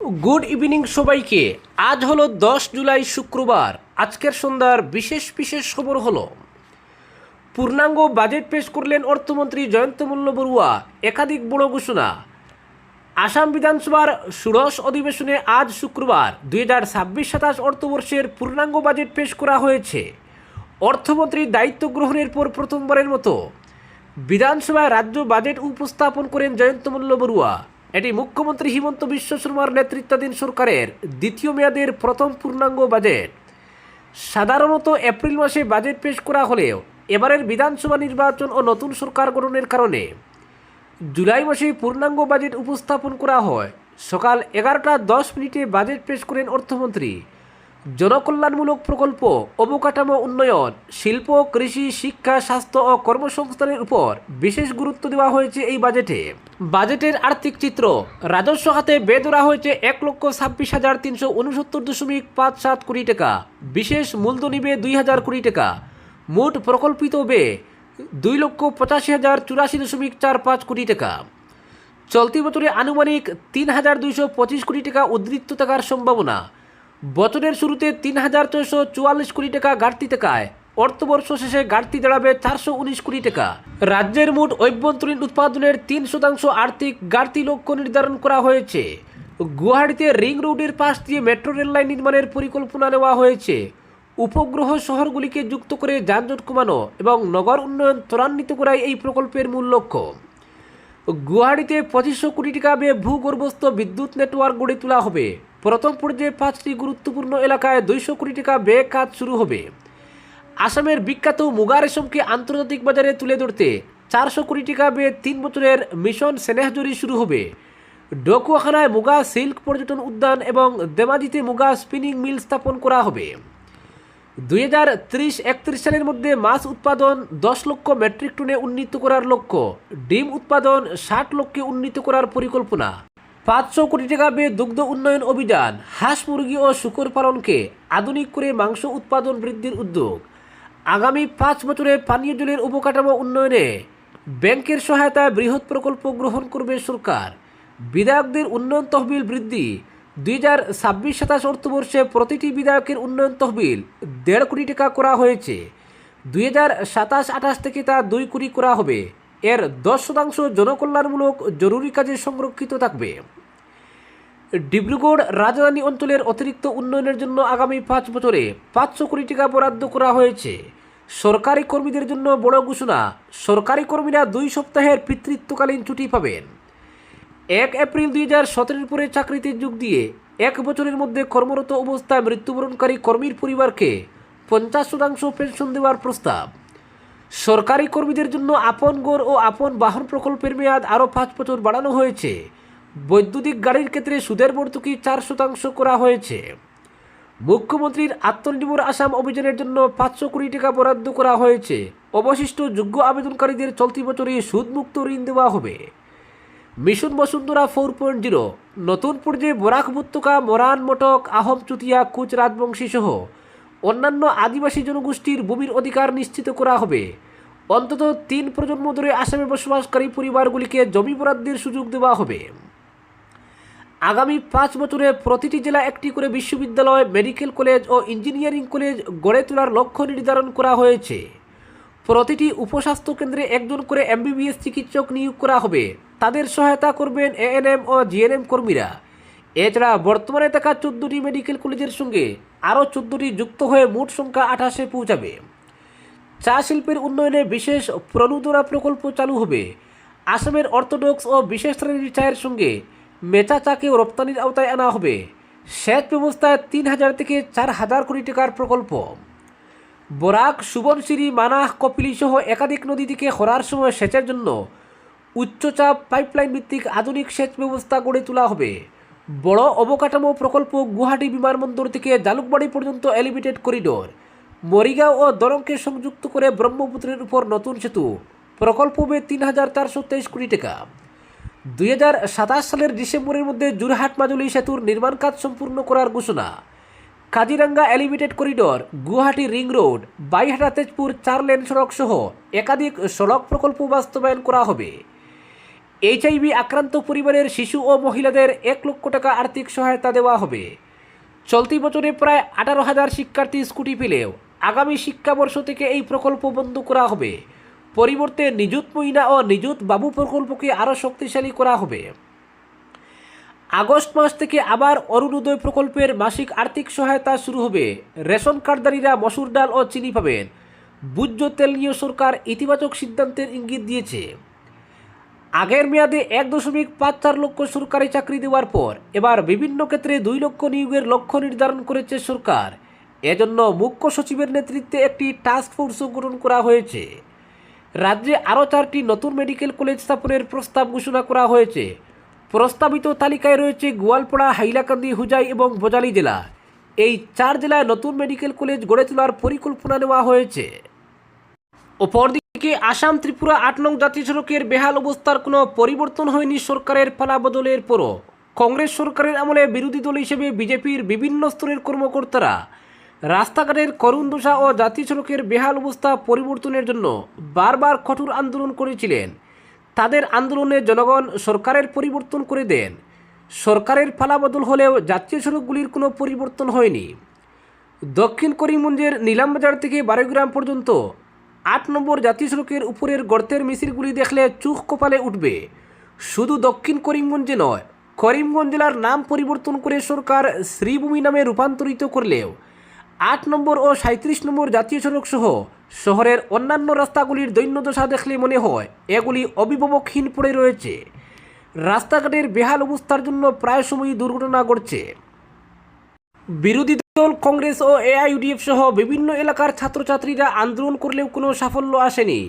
Good evening সবাইকে। আজ হলো 10 জুলাই শুক্রবার। আজকের সন্ধ্যার বিশেষ বিশেষ খবর হলো পূর্ণাঙ্গ বাজেট পেশ করলেন অর্থমন্ত্রী জয়ন্ত মল্ল বড়ুয়া। একাধিক বড় ঘোষণা। আসাম বিধানসভার ষোড়শ অধিবেশনে আজ শুক্রবার 2026-27 অর্থবর্ষের পূর্ণাঙ্গ বাজেট পেশ করা হয়েছে। অর্থমন্ত্রীর দায়িত্ব গ্রহণের পর প্রথমবারের মতো বিধানসভায় রাজ্য বাজেট উপস্থাপন করেন জয়ন্ত মল্ল বড়ুয়া। এটি মুখ্যমন্ত্রী হিমন্ত বিশ্ব শর্মার নেতৃত্বাধীন সরকারের দ্বিতীয় মেয়াদের প্রথম পূর্ণাঙ্গ বাজেট। সাধারণত এপ্রিল মাসে বাজেট পেশ করা হলেও এবারের বিধানসভা নির্বাচন ও নতুন সরকার গঠনের কারণে জুলাই মাসে পূর্ণাঙ্গ বাজেট উপস্থাপন করা হয়। সকাল 11:10 বাজেট পেশ করেন অর্থমন্ত্রী। জনকল্যাণমূলক প্রকল্প, অবকাঠামো উন্নয়ন, শিল্প, কৃষি, শিক্ষা, স্বাস্থ্য ও কর্মসংস্থানের উপর বিশেষ গুরুত্ব দেওয়া হয়েছে এই বাজেটে। বাজেটের আর্থিক চিত্র। রাজস্ব খাতে ব্যয় ধরা হয়েছে 1,26,369.57 কোটি টাকা। বিশেষ মূলধনী ব্যয় 2,000 কোটি টাকা। মোট প্রকল্পিত ব্যয় 2,85,084.45 কোটি টাকা। চলতি বছরে আনুমানিক 3,225 কোটি টাকা উদ্ধৃত থাকার সম্ভাবনা। বছরের শুরুতে 3,444 কোটি টাকা ঘাটতি থাকায় অর্থবর্ষ শেষে ঘাটতি দাঁড়াবে 419 কোটি টাকা। রাজ্যের মোট অভ্যন্তরীণ উৎপাদনের 3% আর্থিক ঘাটতি লক্ষ্য নির্ধারণ করা হয়েছে। গুয়াহাটিতে রিং রোডের পাশ দিয়ে মেট্রো রেল লাইন নির্মাণের পরিকল্পনা নেওয়া হয়েছে। উপগ্রহ শহরগুলিকে যুক্ত করে যানজট কমানো এবং নগর উন্নয়ন ত্বরান্বিত করাই এই প্রকল্পের মূল লক্ষ্য। গুয়াহাটিতে 2500 কোটি টাকা ব্যয়ে ভূগর্ভস্থ বিদ্যুৎ নেটওয়ার্ক গড়ে তোলা হবে। প্রথম পর্যায়ে 5টি গুরুত্বপূর্ণ এলাকায় 200 কোটি টাকা ব্যয়ে কাজ শুরু হবে। আসামের বিখ্যাত মুগা রেশমকে আন্তর্জাতিক বাজারে তুলে ধরতে 400 কোটি টাকা ব্যয়ে 3 বছরের মিশন স্নেহজরি শুরু হবে। ডকুয়াখানায় মুগা সিল্ক পর্যটন উদ্যান এবং ধেমাজিতে মুগা স্পিনিং মিল স্থাপন করা হবে। 2030-31 সালের মধ্যে মাছ উৎপাদন 10 লক্ষ মেট্রিক টনে উন্নীত করার লক্ষ্য। ডিম উৎপাদন 60 লক্ষে উন্নীত করার পরিকল্পনা। 500 কোটি টাকা ব্যয়ে দুগ্ধ উন্নয়ন অভিযান। হাঁস, মুরগি ও শূকর পালনকে আধুনিক করে মাংস উৎপাদন বৃদ্ধির উদ্যোগ। আগামী 5 বছরে পানীয় জলের অবকাঠামো উন্নয়নে ব্যাংকের সহায়তায় বৃহৎ প্রকল্প গ্রহণ করবে সরকার। বিধায়কদের উন্নয়ন তহবিল বৃদ্ধি। 2026-27 অর্থবর্ষে প্রতিটি বিধায়কের উন্নয়ন তহবিল 1.5 কোটি টাকা করা হয়েছে। 2027-28 থেকে তা 2 কোটি করা হবে। এর 10% জনকল্যাণমূলক জরুরি কাজে সংরক্ষিত থাকবে। ডিব্রুগড় রাজধানী অঞ্চলের অতিরিক্ত উন্নয়নের জন্য আগামী 5 বছরে 500 কোটি টাকা বরাদ্দ করা হয়েছে। সরকারি কর্মীদের জন্য বড় ঘোষণা। সরকারি কর্মীরা 2 সপ্তাহের পিতৃত্বকালীন ছুটি পাবেন। 1 এপ্রিল 2017 পরে চাকরিতে যোগ দিয়ে 1 বছরের মধ্যে কর্মরত অবস্থায় মৃত্যুবরণকারী কর্মীর পরিবারকে 50% পেনশন দেওয়ার প্রস্তাব। সরকারি কর্মীদের জন্য আপন গড় ও আপন বাহন প্রকল্পের মেয়াদ আরও 5 বছর বাড়ানো হয়েছে। বৈদ্যুতিক গাড়ির ক্ষেত্রে সুদের ভর্তুকি 4% করা হয়েছে। মুখ্যমন্ত্রীর আত্মনির্ভর আসাম অভিযানের জন্য 500 কোটি টাকা বরাদ্দ করা হয়েছে। অবশিষ্ট যোগ্য আবেদনকারীদের চলতি বছরে সুদমুক্ত ঋণ দেওয়া হবে। মিশন বসুন্ধরা 4.0 নতুন পর্যায়ে বরাক উপত্যকা, মরান, মটক, আহোম, চুতিয়া, কুচ রাজবংশী সহ অন্যান্য আদিবাসী জনগোষ্ঠীর ভূমির অধিকার নিশ্চিত করা হবে। অন্তত 3 প্রজন্ম ধরে আসামে বসবাসকারী পরিবারগুলিকে জমি বরাদ্দের সুযোগ দেওয়া হবে। আগামী 5 বছরে প্রতিটি জেলা একটি করে বিশ্ববিদ্যালয়, মেডিকেল কলেজ ও ইঞ্জিনিয়ারিং কলেজ গড়ে তোলার লক্ষ্য নির্ধারণ করা হয়েছে। প্রতিটি উপস্বাস্থ্য কেন্দ্রে একজন করে MBBS চিকিৎসক নিয়োগ করা হবে। তাদের সহায়তা করবেন ANM ও GNM কর্মীরা। এছাড়া বর্তমানে থাকা 14টি মেডিকেল কলেজের সঙ্গে আরও 14টি যুক্ত হয়ে মোট সংখ্যা 28-এ পৌঁছাবে। চা শিল্পের উন্নয়নে বিশেষ প্রণোদনা প্রকল্প চালু হবে। আসামের অর্থোডক্স ও বিশেষ শ্রেণীর চায়ের সঙ্গে মেচা চাকেও রপ্তানির আওতায় আনা হবে। সেচ ব্যবস্থায় 3,000 থেকে 4,000 কোটি টাকার প্রকল্প। বরাক, সুবনশিরি, মানাহ, কপিলি সহ একাধিক নদী থেকে খরার সময় সেচের জন্য উচ্চচাপ পাইপলাইন ভিত্তিক আধুনিক সেচ ব্যবস্থা গড়ে তোলা হবে। বড় অবকাঠামো প্রকল্প। গুয়াহাটি বিমানবন্দর থেকে জালুকবাড়ি পর্যন্ত এলিভেটেড করিডোর। মরিগাঁও ও দরংকে সংযুক্ত করে ব্রহ্মপুত্রের উপর নতুন সেতু। প্রকল্প ব্যয় 3,423 কোটি টাকা। 2027 সালের ডিসেম্বরের মধ্যে যোরহাট মাজুলি সেতুর নির্মাণ কাজ সম্পূর্ণ করার ঘোষণা। Kaziranga elevated corridor, Guwahati ring road, Baihata Tezpur 4 lane সড়ক সহ একাধিক সড়ক প্রকল্প বাস্তবায়ন করা হবে। এইচআইভি আক্রান্ত পরিবারের শিশু ও মহিলাদের 1 লক্ষ টাকা আর্থিক সহায়তা দেওয়া হবে। চলতি বছরে প্রায় 18,000 শিক্ষার্থী স্কুটি পেলেও আগামী শিক্ষাবর্ষ থেকে এই প্রকল্প বন্ধ করা হবে। পরিবর্তে নিযুত মহিলা ও নিযুত বাবু প্রকল্পকে আরও শক্তিশালী করা হবে। আগস্ট মাস থেকে আবার অরুণোদয় প্রকল্পের মাসিক আর্থিক সহায়তা শুরু হবে। রেশন কার্ডধারীরা মসুর ডাল ও চিনি পাবেন। ভোজ্য তেল নিয়ে সরকার ইতিবাচক সিদ্ধান্তের ইঙ্গিত দিয়েছে। আগের মেয়াদে 1.54 লক্ষ সরকারি চাকরি দেওয়ার পর এবার বিভিন্ন ক্ষেত্রে 2 লক্ষ নিয়োগের লক্ষ্য নির্ধারণ করেছে সরকার। এজন্য মুখ্য সচিবের নেতৃত্বে একটি টাস্ক ফোর্সও গঠন করা হয়েছে। রাজ্যে আরও 4টি নতুন মেডিকেল কলেজ স্থাপনের প্রস্তাব ঘোষণা করা হয়েছে। প্রস্তাবিত তালিকায় রয়েছে গোয়ালপাড়া, হাইলাকান্দি, হুজাই এবং বজালী জেলা। এই 4 জেলায় নতুন মেডিকেল কলেজ গড়ে তোলার পরিকল্পনা নেওয়া হয়েছে। অপরদিকে আসাম ত্রিপুরা 8 নং জাতীয় সড়কের বেহাল অবস্থার কোনো পরিবর্তন হয়নি সরকারের পালাবদলের পরও। কংগ্রেস সরকারের আমলে বিরোধী দল হিসেবে বিজেপির বিভিন্ন স্তরের কর্মকর্তারা রাস্তাঘাটের করুণ দশা ও জাতীয় সড়কের বেহাল অবস্থা পরিবর্তনের জন্য বারবার কঠোর আন্দোলন করেছিলেন। তাদের আন্দোলনে জনগণ সরকারের পরিবর্তন করে দেন। সরকারের পালাবদল হলেও জাতীয় সড়কগুলির কোনো পরিবর্তন হয়নি। দক্ষিণ করিমগঞ্জের নিলামবাজার থেকে বারোগ্রাম পর্যন্ত 8 নম্বর জাতীয় সড়কের উপরের গর্তের মিছিলগুলি দেখলে চোখ কপালে উঠবে। শুধু দক্ষিণ করিমগঞ্জে নয়, করিমগঞ্জ জেলার নাম পরিবর্তন করে সরকার শ্রীভূমি নামে রূপান্তরিত করলেও 8 নম্বর ও 37 নম্বর জাতীয় সড়ক সহ শহরের অন্যান্য রাস্তাগুলির দৈন্যদশা দেখলে মনে হয় এগুলি অভিভাবকহীন পড়ে রয়েছে। রাস্তাঘাটের বেহাল অবস্থার জন্য প্রায় সময়ই দুর্ঘটনা ঘটছে। বিরোধী দল কংগ্রেস ও এআইইউডিএফ সহ বিভিন্ন এলাকার ছাত্রছাত্রীরা আন্দোলন করলেও কোনো সাফল্য আসেনি।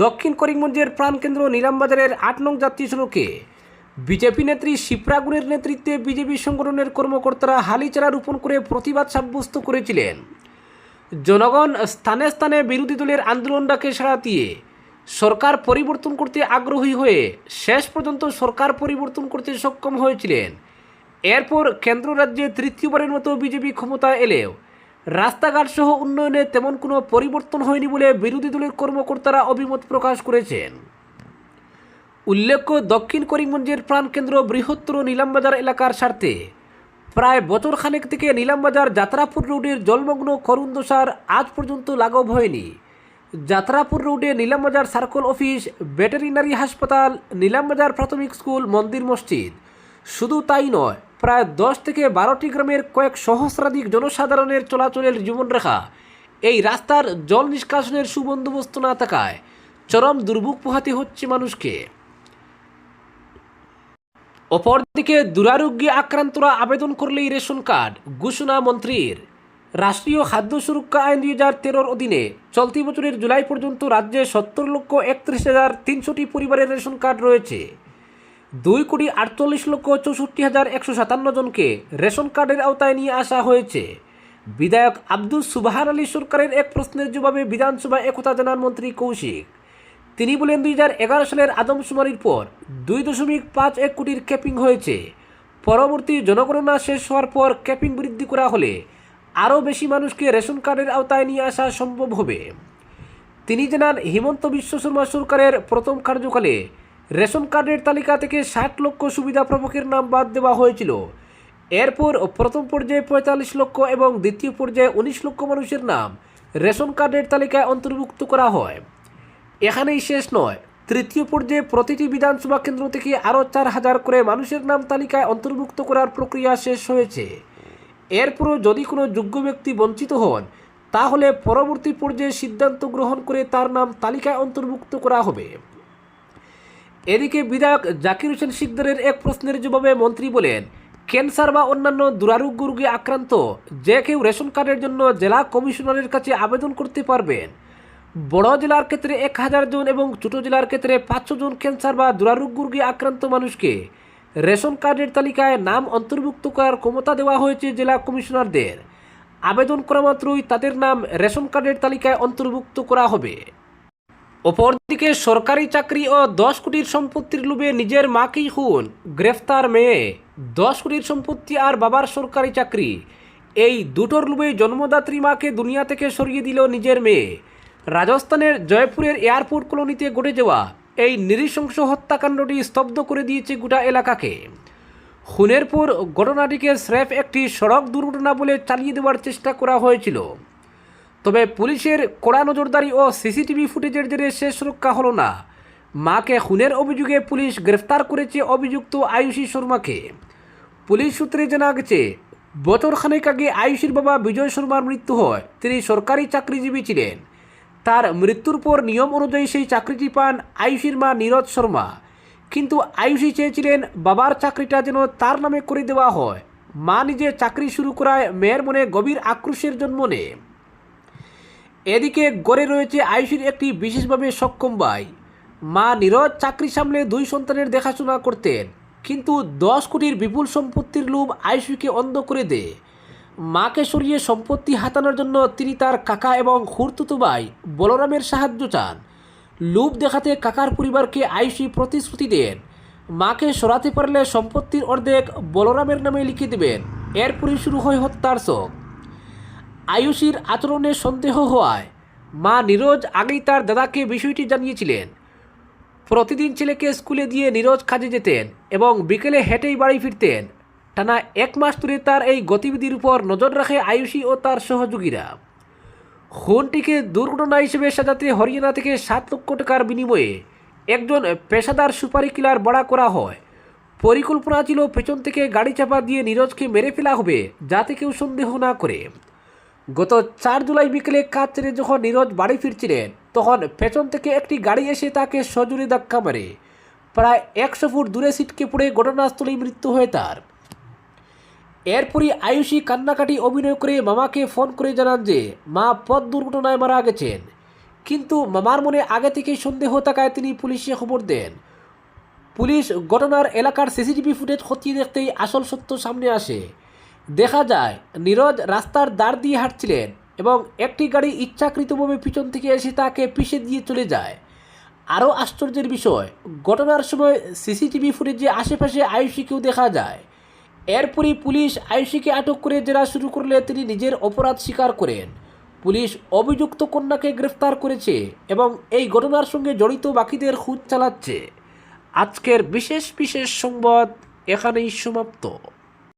দক্ষিণ করিমগঞ্জের প্রাণকেন্দ্র নিলামবাজারের 8 নং জাতীয় সড়কে বিজেপি নেত্রী শিপ্রা গুনের নেতৃত্বে বিজেপি সংগঠনের কর্মকর্তারা হালিচারা রোপণ করে প্রতিবাদ সাব্যস্ত করেছিলেন। জনগণ স্থানে স্থানে বিরোধী দলের আন্দোলন ডাকে সাড়া দিয়ে সরকার পরিবর্তন করতে আগ্রহী হয়ে শেষ পর্যন্ত সরকার পরিবর্তন করতে সক্ষম হয়েছিলেন। এরপর কেন্দ্র রাজ্যে তৃতীয়বারের মতো বিজেপি ক্ষমতায় এলেও রাস্তাঘাট সহ উন্নয়নে তেমন কোনো পরিবর্তন হয়নি বলে বিরোধী দলের কর্মকর্তারা অভিমত প্রকাশ করেছেন। উল্লেখ্য, দক্ষিণ করিমগঞ্জের প্রাণকেন্দ্র বৃহত্তর নিলামবাজার এলাকার স্বার্থে প্রায় বছরখানেক থেকে নিলামবাজার যাত্রাপুর রোডের জলমগ্ন করুণ দশার আজ পর্যন্ত লাঘব হয়নি। যাত্রাপুর রোডে নিলামবাজার সার্কল অফিস, ভেটেরিনারি হাসপাতাল, নিলামবাজার প্রাথমিক স্কুল, মন্দির, মসজিদ, শুধু তাই নয়, প্রায় 10 থেকে 12টি গ্রামের কয়েক সহস্রাধিক জনসাধারণের চলাচলের জীবনরেখা এই রাস্তার জল নিষ্কাশনের সুবন্দোবস্ত না থাকায় চরম দুর্ভোগ পোহাতে হচ্ছে মানুষকে। অপরদিকে দুরারোগ্যে আক্রান্তরা আবেদন করলেই রেশন কার্ড, ঘোষণা মন্ত্রীর। রাষ্ট্রীয় খাদ্য সুরক্ষা আইন 2013-র অধীনে চলতি বছরের জুলাই পর্যন্ত রাজ্যে 70,31,300টি পরিবারের রেশন কার্ড রয়েছে। 2,48,64,157 জনকে রেশন কার্ডের আওতায় নিয়ে আসা হয়েছে। বিধায়ক আব্দুল সুবহান আলী সরকারের এক প্রশ্নের জবাবে বিধানসভায় একথা জানান মন্ত্রী কৌশিক। তিনি বলেন, 2011 সালের আদমশুমারির পর 2.51 কোটির ক্যাপিং হয়েছে। পরবর্তী জনগণনা শেষ হওয়ার পর ক্যাপিং বৃদ্ধি করা হলে আরও বেশি মানুষকে রেশন কার্ডের আওতায় নিয়ে আসা সম্ভব হবে। তিনি জানান, হিমন্ত বিশ্ব শর্মা সরকারের প্রথম কার্যকালে রেশন কার্ডের তালিকা থেকে 60 লক্ষ সুবিধাপ্রাপকের নাম বাদ দেওয়া হয়েছিল। এরপর প্রথম পর্যায়ে 45 লক্ষ এবং দ্বিতীয় পর্যায়ে 19 লক্ষ মানুষের নাম রেশন কার্ডের তালিকায় অন্তর্ভুক্ত করা হয়। এখানেই শেষ নয়, তৃতীয় পর্যায়ে প্রতিটি বিধানসভা কেন্দ্র থেকে আরও 4,000 করে মানুষের নাম তালিকায় অন্তর্ভুক্ত করার প্রক্রিয়া শেষ হয়েছে। এরপরও যদি কোনো যোগ্য ব্যক্তি বঞ্চিত হন, তাহলে পরবর্তী পর্যায়ে সিদ্ধান্ত গ্রহণ করে তার নাম তালিকায় অন্তর্ভুক্ত করা হবে। এদিকে বিধায়ক জাকির হোসেন শিকদারের এক প্রশ্নের জবাবে মন্ত্রী বলেন, ক্যান্সার বা অন্যান্য দুরারোগ্য রোগে আক্রান্ত যে কেউ রেশন কার্ডের জন্য জেলা কমিশনারের কাছে আবেদন করতে পারবেন। বড় জেলার ক্ষেত্রে 1,000 জন এবং ছোট জেলার ক্ষেত্রে 500 জন ক্যান্সার বা দুরারোগ্য রোগে আক্রান্ত মানুষকে রেশন কার্ডের তালিকায় নাম অন্তর্ভুক্ত করার ক্ষমতা দেওয়া হয়েছে জেলা কমিশনারদের। আবেদন করা মাত্রই তাদের নাম রেশন কার্ডের তালিকায় অন্তর্ভুক্ত করা হবে। অপরদিকে সরকারি চাকরি ও 10 কোটির সম্পত্তির লোভে নিজের মাকেই খুন, গ্রেফতার মেয়ে। 10 কোটির সম্পত্তি আর বাবার সরকারি চাকরি, এই দুটোর লোভে জন্মদাত্রী মাকে দুনিয়া থেকে সরিয়ে দিল নিজের মেয়ে। রাজস্থানের জয়পুরের এয়ারপোর্ট কলোনিতে ঘটে যাওয়া এই নৃশংস হত্যাকাণ্ডটি স্তব্ধ করে দিয়েছে গোটা এলাকাকে। খুনের পর ঘটনাটিকে স্রেফ একটি সড়ক দুর্ঘটনা বলে চালিয়ে দেওয়ার চেষ্টা করা হয়েছিল। তবে পুলিশের কড়া নজরদারি ও সিসিটিভি ফুটেজের জেরে শেষ রক্ষা হলো না। মাকে খুনের অভিযোগে পুলিশ গ্রেফতার করেছে অভিযুক্ত আয়ুষী শর্মাকে। পুলিশ সূত্রে জানা গেছে, বছরখানেক আগে আয়ুষীর বাবা বিজয় শর্মার মৃত্যু হয়। তিনি সরকারি চাকরিজীবী ছিলেন। তার মৃত্যুর পর নিয়ম অনুযায়ী সেই চাকরিটি পান আয়ুষীর মা নীরজ শর্মা। কিন্তু আয়ুষী চেয়েছিলেন বাবার চাকরিটা যেন তার নামে করে দেওয়া হয়। মা নিজে চাকরি শুরু করায় মেয়ের মনে গভীর আক্রোশের জন্ম নেয়। এদিকে গড়ে রয়েছে আয়ুষীর একটি বিশেষভাবে সক্ষম ভাই। মা নীরজ চাকরি সামলে 2 সন্তানের দেখাশোনা করতেন, কিন্তু 10 কোটির বিপুল সম্পত্তির লোভ আয়ুষীকে অন্ধ করে দেয়। মাকে সরিয়ে সম্পত্তি হাতানোর জন্য তিনি তার কাকা এবং খুড়তুতো ভাই বলরামের সাহায্য চান। লোভ দেখাতে কাকার পরিবারকে আয়ুষী প্রতিশ্রুতি দেন, মাকে সরাতে পারলে সম্পত্তির অর্ধেক বলরামের নামে লিখে দেবেন। এরপরই শুরু হয় হত্যার শোক। আয়ুষীর আচরণে সন্দেহ হওয়ায় মা নীরজ আগেই তার দাদাকে বিষয়টি জানিয়েছিলেন। প্রতিদিন ছেলেকে স্কুলে দিয়ে নীরজ কাজে যেতেন এবং বিকেলে হেঁটেই বাড়ি ফিরতেন। টানা 1 মাস ধরে তার এই গতিবিধির উপর নজর রাখে আয়ুষী ও তার সহযোগীরা। খুনটিকে দুর্ঘটনা হিসেবে সাজাতে হরিয়ানা থেকে 7 লক্ষ টাকার বিনিময়ে একজন পেশাদার সুপারি কিলার ভাড়া করা হয়। পরিকল্পনা ছিল পেছন থেকে গাড়ি চাপা দিয়ে নীরজকে মেরে ফেলা হবে, যাতে কেউ সন্দেহ না করে। গত 4 জুলাই বিকেলে কাজ ছেড়ে যখন নীরজ বাড়ি ফিরছিলেন, তখন পেছন থেকে একটি গাড়ি এসে তাকে সজোরে ধাক্কা মারে। প্রায় 100 ফুট দূরে ছিটকে পড়ে ঘটনাস্থলেই মৃত্যু হয় তার। এরপরই আয়ুষী কান্নাকাটি অভিনয় করে মামাকে ফোন করে জানান যে মা পথ দুর্ঘটনায় মারা গেছেন। কিন্তু মামার মনে আগে থেকেই সন্দেহ থাকায় তিনি পুলিশে খবর দেন। পুলিশ ঘটনার এলাকার সিসিটিভি ফুটেজ খতিয়ে দেখতেই আসল সত্য সামনে আসে। দেখা যায় নীরজ রাস্তার ধার দিয়ে হাঁটছিলেন এবং একটি গাড়ি ইচ্ছাকৃতভাবে পিছন থেকে এসে তাকে পিষে দিয়ে চলে যায়। আরও আশ্চর্যের বিষয়, ঘটনার সময় সিসিটিভি ফুটেজে আশেপাশে আয়ুষীকেও দেখা যায়। এরপরই পুলিশ আয়ুষীকে আটক করে জেরা শুরু করলে তিনি নিজের অপরাধ স্বীকার করেন। পুলিশ অভিযুক্ত কন্যাকে গ্রেফতার করেছে এবং এই ঘটনার সঙ্গে জড়িত বাকিদের খোঁজ চালাচ্ছে। আজকের বিশেষ সংবাদ এখানেই সমাপ্ত।